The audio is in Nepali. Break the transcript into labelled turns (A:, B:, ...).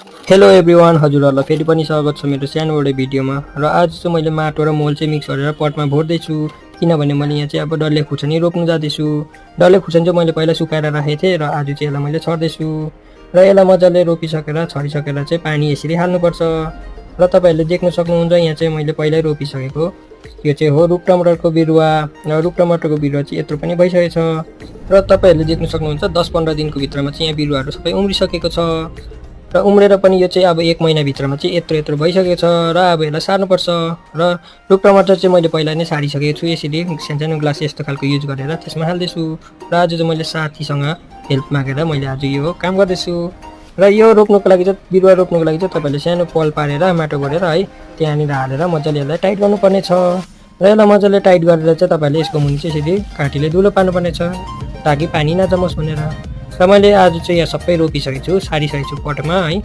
A: हेलो एभ्रिवान, हजुरहरूलाई फेरि पनि स्वागत छ मेरो सानोबडे भिडियोमा। र आज चाहिँ मैले माटो र मोल चाहिँ मिक्स गरेर पटमा भर्दैछु, किनभने मैले यहाँ चाहिँ अब डल्ले खुर्सानी रोप्नु जाँदैछु। डल्ले खुर्सानी चाहिँ मैले पहिला सुकाएर राखेको थिएँ र आज चाहिँ यसलाई मैले छर्दैछु। र यसलाई मजाले रोपिसकेर छरिसकेर चाहिँ पानी यसरी हाल्नुपर्छ। र तपाईँहरूले देख्न सक्नुहुन्छ यहाँ चाहिँ मैले पहिल्यै रोपिसकेको यो चाहिँ हो रुख टमाटरको बिरुवा। र रुख टमाटरको बिरुवा चाहिँ यत्रो पनि भइसकेको छ। र तपाईँहरूले देख्न सक्नुहुन्छ 10-15 दिनको भित्रमा चाहिँ यहाँ बिरुवाहरू सबै उम्रिसकेको छ। र उम्रेर पनि यो चाहिँ अब 1 महिनाभित्रमा चाहिँ यत्रो भइसकेको छ। र अब यसलाई सार्नुपर्छ। र रुख टमाटर चाहिँ मैले पहिला नै सारिसकेको छु, यसरी सानो ग्लास यस्तो खालको युज गरेर त्यसमा हाल्दैछु। र आज चाहिँ मैले साथीसँग हेल्प मागेर मैले आज यो काम गर्दैछु। र यो रोप्नुको लागि चाहिँ बिरुवा रोप्नुको लागि चाहिँ तपाईँले सानो पल पारेर माटो गरेर है त्यहाँनिर हालेर मजाले यसलाई टाइट गर्नुपर्ने छ। र यसलाई मजाले टाइट गरेर चाहिँ तपाईँले यसको मुनि चाहिँ यसरी काठीले धुलो पार्नुपर्ने छ ताकि पानी नजमोस् भनेर। र मैले आज चाहिँ यहाँ सबै रोपिसकेको छु, सारिसकेको छु पटमा है।